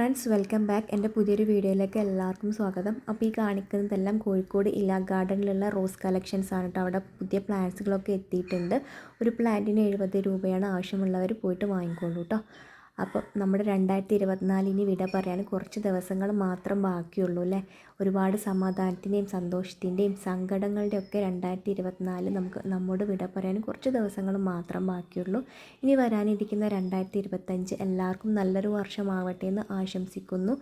Friends welcome back. എൻ്റെ പുതിയൊരു വീഡിയോയിലേക്ക് എല്ലാവർക്കും സ്വാഗതം. അപ്പോൾ ഈ കാണിക്കുന്നതെല്ലാം കോഴിക്കോട് ഇല ഗാർഡനിലുള്ള റോസ് കളക്ഷൻസ് ആണ് കേട്ടോ. അവിടെ പുതിയ പ്ലാന്റ്സുകളൊക്കെ എത്തിയിട്ടുണ്ട്. ഒരു പ്ലാന്റിന് 70 രൂപയാണ്. ആവശ്യമുള്ളവർ പോയിട്ട് വാങ്ങിക്കോളൂ കേട്ടോ. അപ്പോൾ നമ്മുടെ 2024 വിട പറയാൻ കുറച്ച് ദിവസങ്ങൾ മാത്രം ബാക്കിയുള്ളൂ അല്ലേ. ഒരുപാട് സമാധാനത്തിൻ്റെയും സന്തോഷത്തിൻ്റെയും സങ്കടങ്ങളുടെയും ഒക്കെ 2024 നമ്മോട് വിട പറയാൻ കുറച്ച് ദിവസങ്ങൾ മാത്രം ബാക്കിയുള്ളൂ. ഇനി വരാനിരിക്കുന്ന 2025 എല്ലാവർക്കും നല്ലൊരു വർഷമാവട്ടെ എന്ന് ആശംസിക്കുന്നു,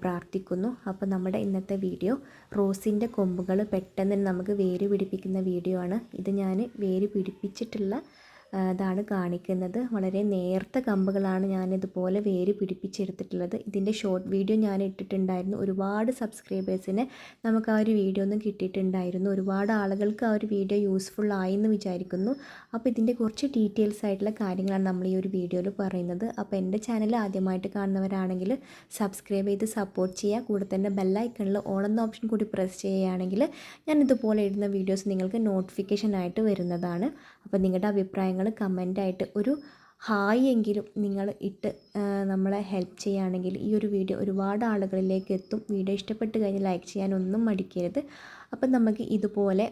പ്രാർത്ഥിക്കുന്നു. അപ്പോൾ നമ്മുടെ ഇന്നത്തെ വീഡിയോ റോസിൻ്റെ കൊമ്പുകൾ പെട്ടെന്ന് നമുക്ക് വേര് പിടിപ്പിക്കുന്ന വീഡിയോ ആണ്. ഇത് ഞാൻ വേര് പിടിപ്പിച്ചിട്ടുള്ള ഇതാണ് കാണിക്കുന്നത്. വളരെ നേർത്ത കമ്പുകളാണ് ഞാനിതുപോലെ വേര് പിടിപ്പിച്ചെടുത്തിട്ടുള്ളത്. ഇതിൻ്റെ ഷോർട്ട് വീഡിയോ ഞാൻ ഇട്ടിട്ടുണ്ടായിരുന്നു. ഒരുപാട് സബ്സ്ക്രൈബേഴ്സിന് നമുക്ക് ആ ഒരു വീഡിയോ ഒന്നും കിട്ടിയിട്ടുണ്ടായിരുന്നു. ഒരുപാട് ആളുകൾക്ക് ആ ഒരു വീഡിയോ യൂസ്ഫുൾ ആയെന്ന് വിചാരിക്കുന്നു. അപ്പോൾ ഇതിൻ്റെ കുറച്ച് ഡീറ്റെയിൽസ് ആയിട്ടുള്ള കാര്യങ്ങളാണ് നമ്മൾ ഈ ഒരു വീഡിയോയിൽ പറയുന്നത്. അപ്പോൾ എൻ്റെ ചാനൽ ആദ്യമായിട്ട് കാണുന്നവരാണെങ്കിൽ സബ്സ്ക്രൈബ് ചെയ്ത് സപ്പോർട്ട് ചെയ്യുക. കൂടെ തന്നെ ബെല്ലൈക്കണിൽ ഓൾ എന്ന ഓപ്ഷൻ കൂടി പ്രസ് ചെയ്യുകയാണെങ്കിൽ ഞാൻ ഇതുപോലെ ഇടുന്ന വീഡിയോസ് നിങ്ങൾക്ക് നോട്ടിഫിക്കേഷൻ ആയിട്ട് വരുന്നതാണ്. അപ്പോൾ നിങ്ങളുടെ അഭിപ്രായങ്ങൾ കമൻ്റായിട്ട് ഒരു ഹായ് എങ്കിലും നിങ്ങൾ ഇട്ട് നമ്മളെ ഹെൽപ്പ് ചെയ്യുകയാണെങ്കിൽ ഈ ഒരു വീഡിയോ ഒരുപാട് ആളുകളിലേക്ക് എത്തും. വീഡിയോ ഇഷ്ടപ്പെട്ട് കഴിഞ്ഞാൽ ലൈക്ക് ചെയ്യാനൊന്നും മടിക്കരുത്. അപ്പം നമുക്ക് ഇതുപോലെ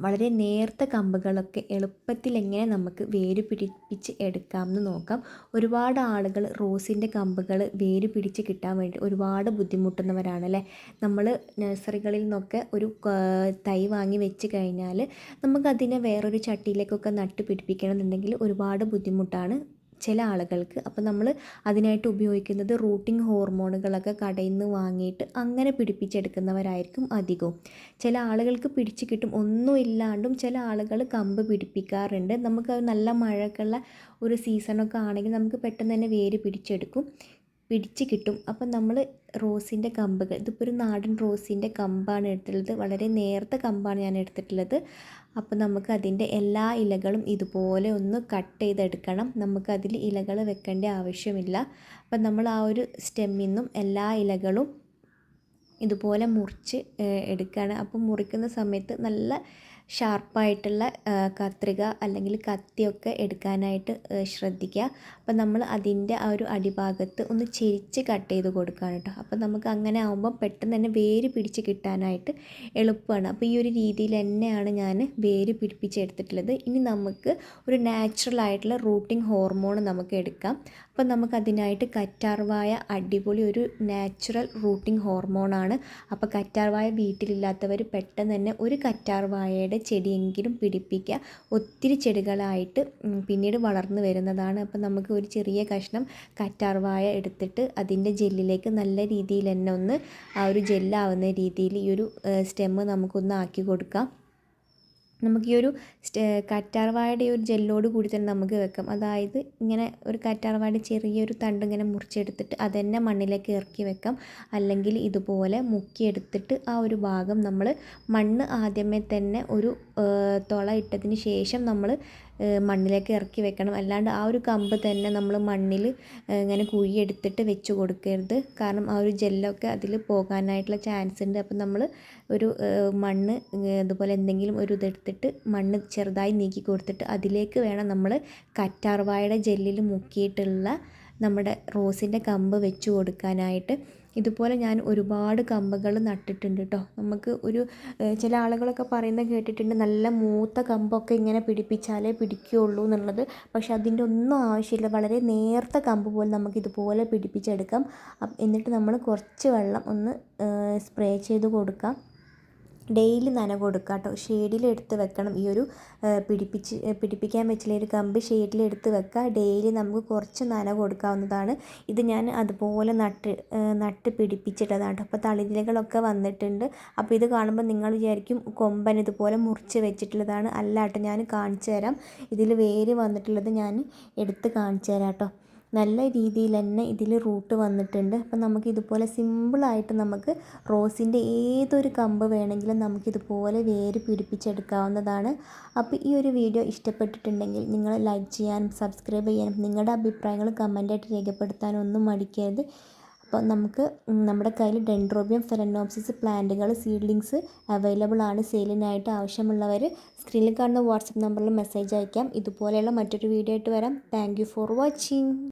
വളരെ നേർത്ത കമ്പുകളൊക്കെ എളുപ്പത്തിൽ എങ്ങനെ നമുക്ക് വേര് പിടിപ്പിച്ച് എടുക്കാമെന്ന് നോക്കാം. ഒരുപാട് ആളുകൾ റോസിൻ്റെ കമ്പുകൾ വേര് പിടിച്ച് കിട്ടാൻ വേണ്ടി ഒരുപാട് ബുദ്ധിമുട്ടുന്നവരാണല്ലേ. നമ്മൾ നഴ്സറികളിൽ നിന്നൊക്കെ ഒരു തൈ വാങ്ങി വെച്ച് കഴിഞ്ഞാൽ നമുക്കതിനെ വേറൊരു ചട്ടിയിലേക്കൊക്കെ നട്ട് പിടിപ്പിക്കണമെന്നുണ്ടെങ്കിൽ ഒരുപാട് ബുദ്ധിമുട്ടാണ് ചില ആളുകൾക്ക്. അപ്പോൾ നമ്മൾ അതിനായിട്ട് ഉപയോഗിക്കുന്നത് റൂട്ടിംഗ് ഹോർമോണുകളൊക്കെ കടയിൽ നിന്ന് വാങ്ങിയിട്ട് അങ്ങനെ പിടിപ്പിച്ചെടുക്കുന്നവരായിരിക്കും അധികവും. ചില ആളുകൾക്ക് പിടിച്ച് കിട്ടും, ഒന്നും ഇല്ലാണ്ടും ചില ആളുകൾ കമ്പ് പിടിപ്പിക്കാറുണ്ട്. നമുക്ക് നല്ല മഴയൊക്കെയുള്ള ഒരു സീസണൊക്കെ ആണെങ്കിൽ നമുക്ക് പെട്ടെന്ന് തന്നെ വേര് പിടിച്ച് കിട്ടും. അപ്പം നമ്മൾ റോസിൻ്റെ കമ്പുകൾ, ഇതിപ്പോൾ ഒരു നാടൻ റോസിൻ്റെ കമ്പാണ് എടുത്തിട്ടുള്ളത്. വളരെ നേർത്ത കമ്പാണ് ഞാൻ എടുത്തിട്ടുള്ളത്. അപ്പോൾ നമുക്ക് അതിൻ്റെ എല്ലാ ഇലകളും ഇതുപോലെ ഒന്ന് കട്ട് ചെയ്തെടുക്കണം. നമുക്കതിൽ ഇലകൾ വെക്കേണ്ട ആവശ്യമില്ല. അപ്പം നമ്മൾ ആ ഒരു സ്റ്റെമ്മിൽ നിന്നും എല്ലാ ഇലകളും ഇതുപോലെ മുറിച്ച് എടുക്കുകയാണ്. അപ്പം മുറിക്കുന്ന സമയത്ത് നല്ല ഷാർപ്പായിട്ടുള്ള കത്രിക അല്ലെങ്കിൽ കത്തിയൊക്കെ എടുക്കാനായിട്ട് ശ്രദ്ധിക്കുക. അപ്പം നമ്മൾ അതിൻ്റെ ആ ഒരു അടിഭാഗത്ത് ഒന്ന് ചെരിച്ച് കട്ട് ചെയ്ത് കൊടുക്കുകയാണ് കേട്ടോ. അപ്പം നമുക്ക് അങ്ങനെ ആകുമ്പം പെട്ടെന്ന് തന്നെ വേര് പിടിച്ച് കിട്ടാനായിട്ട് എളുപ്പമാണ്. അപ്പോൾ ഈ ഒരു രീതിയിൽ തന്നെയാണ് ഞാൻ വേര് പിടിപ്പിച്ചെടുത്തിട്ടുള്ളത്. ഇനി നമുക്ക് ഒരു നാച്ചുറൽ ആയിട്ടുള്ള റൂട്ടിംഗ് ഹോർമോൺ നമുക്ക് എടുക്കാം. അപ്പം നമുക്കതിനായിട്ട് കറ്റാർവായ അടിപൊളി ഒരു നാച്ചുറൽ റൂട്ടിംഗ് ഹോർമോണാണ്. അപ്പോൾ കറ്റാർവായ വീട്ടിലില്ലാത്തവർ പെട്ടെന്ന് തന്നെ ഒരു കറ്റാർവായയുടെ ചെടിയെങ്കിലും പിടിപ്പിക്കുക. ഒത്തിരി ചെടികളായിട്ട് പിന്നീട് വളർന്നു വരുന്നതാണ്. അപ്പോൾ നമുക്ക് ഒരു ചെറിയ കഷ്ണം കറ്റാർവായ എടുത്തിട്ട് അതിൻ്റെ ജെല്ലിലേക്ക് നല്ല രീതിയിൽ തന്നെ ഒന്ന് ആ ഒരു ജെല്ലാവുന്ന രീതിയിൽ ഈ ഒരു സ്റ്റെമ്മ് നമുക്കൊന്ന് ആക്കി കൊടുക്കാം. നമുക്ക് ഈ ഒരു കറ്റാർവാഴയുടെ ഒരു ജെല്ലോട് കൂടി തന്നെ നമുക്ക് വെക്കാം. അതായത് ഇങ്ങനെ ഒരു കറ്റാർവാഴയുടെ ചെറിയൊരു തണ്ട് ഇങ്ങനെ മുറിച്ചെടുത്തിട്ട് അതെന്നെ മണ്ണിലേക്ക് ഇറക്കി വെക്കാം. അല്ലെങ്കിൽ ഇതുപോലെ മുക്കിയെടുത്തിട്ട് ആ ഒരു ഭാഗം നമ്മൾ മണ്ണ് ആദ്യമേ തന്നെ ഒരു തുള ഇട്ടതിന് ശേഷം നമ്മൾ മണ്ണിലേക്ക് ഇറക്കി വെക്കണം. അല്ലാണ്ട് ആ ഒരു കമ്പ് തന്നെ നമ്മൾ മണ്ണിൽ ഇങ്ങനെ കുഴിയെടുത്തിട്ട് വെച്ച് കൊടുക്കരുത്. കാരണം ആ ഒരു ജെല്ലൊക്കെ അതിൽ പോകാനായിട്ടുള്ള ചാൻസ് ഉണ്ട്. അപ്പം നമ്മൾ ഒരു മണ്ണ് അതുപോലെ എന്തെങ്കിലും ഒരു ഇതെടുത്തിട്ട് മണ്ണ് ചെറുതായി നീക്കി കൊടുത്തിട്ട് അതിലേക്ക് വേണം നമ്മൾ കറ്റാർവാഴയുടെ ജെല്ലിൽ മുക്കിയിട്ടുള്ള നമ്മുടെ റോസിൻ്റെ കമ്പ് വെച്ച് കൊടുക്കാനായിട്ട്. ഇതുപോലെ ഞാൻ ഒരുപാട് കമ്പുകൾ നട്ടിട്ടുണ്ട് കേട്ടോ. നമുക്ക് ഒരു ചില ആളുകളൊക്കെ പറയുന്നത് കേട്ടിട്ടുണ്ട്, നല്ല മൂത്ത കമ്പൊക്കെ ഇങ്ങനെ പിടിപ്പിച്ചാലേ പിടിക്കുകയുള്ളൂ എന്നുള്ളത്. പക്ഷെ അതിൻ്റെ ഒന്നും ആവശ്യമില്ല. വളരെ നേർത്ത കമ്പ് പോലെ നമുക്കിതുപോലെ പിടിപ്പിച്ചെടുക്കാം. എന്നിട്ട് നമ്മൾ കുറച്ച് വെള്ളം ഒന്ന് സ്പ്രേ ചെയ്ത് കൊടുക്കാം. ഡെയിലി നനവ് കൊടുക്കുക കേട്ടോ. ഷെയ്ഡിലെടുത്ത് വെക്കണം. ഈ ഒരു പിടിപ്പിക്കാൻ വെച്ചില്ല ഒരു കമ്പ് ഷെയ്ഡിലെടുത്ത് വെക്കുക. ഡെയിലി നമുക്ക് കുറച്ച് നനവ് കൊടുക്കാവുന്നതാണ്. ഇത് ഞാൻ അതുപോലെ നട്ട് പിടിപ്പിച്ചിട്ടതാണ്. അപ്പോൾ തളിരിലകളൊക്കെ വന്നിട്ടുണ്ട്. അപ്പോൾ ഇത് കാണുമ്പോൾ നിങ്ങൾ വിചാരിക്കും കൊമ്പൻ ഇതുപോലെ മുറിച്ച് വെച്ചിട്ടുള്ളതാണ്. അല്ല കേട്ടോ, ഞാൻ കാണിച്ചു തരാം. ഇതിൽ വേര് വന്നിട്ടുള്ളത് ഞാൻ എടുത്ത് കാണിച്ചു തരാം കേട്ടോ. നല്ല രീതിയിൽ തന്നെ ഇതിൽ റൂട്ട് വന്നിട്ടുണ്ട്. അപ്പം നമുക്കിതുപോലെ സിമ്പിളായിട്ട് നമുക്ക് റോസിൻ്റെ ഏതൊരു കമ്പ് വേണമെങ്കിലും നമുക്കിതുപോലെ വേര് പിടിപ്പിച്ചെടുക്കാവുന്നതാണ്. അപ്പോൾ ഈ ഒരു വീഡിയോ ഇഷ്ടപ്പെട്ടിട്ടുണ്ടെങ്കിൽ നിങ്ങൾ ലൈക്ക് ചെയ്യാനും സബ്സ്ക്രൈബ് ചെയ്യാനും നിങ്ങളുടെ അഭിപ്രായങ്ങൾ കമൻ്റായിട്ട് രേഖപ്പെടുത്താനും ഒന്നും മടിക്കരുത്. അപ്പോൾ നമുക്ക് നമ്മുടെ കയ്യിൽ ഡെൻഡ്രോബിയം ഫെലനോപ്സിസ് പ്ലാന്റുകൾ സീഡ്ലിങ്സ് അവൈലബിൾ ആണ്. സെയിലിനായിട്ട് ആവശ്യമുള്ളവർ സ്ക്രീനിൽ കാണുന്ന വാട്സപ്പ് നമ്പറിൽ മെസ്സേജ് അയക്കാം. ഇതുപോലെയുള്ള മറ്റൊരു വീഡിയോ ആയിട്ട് വരാം. Thank you for watching.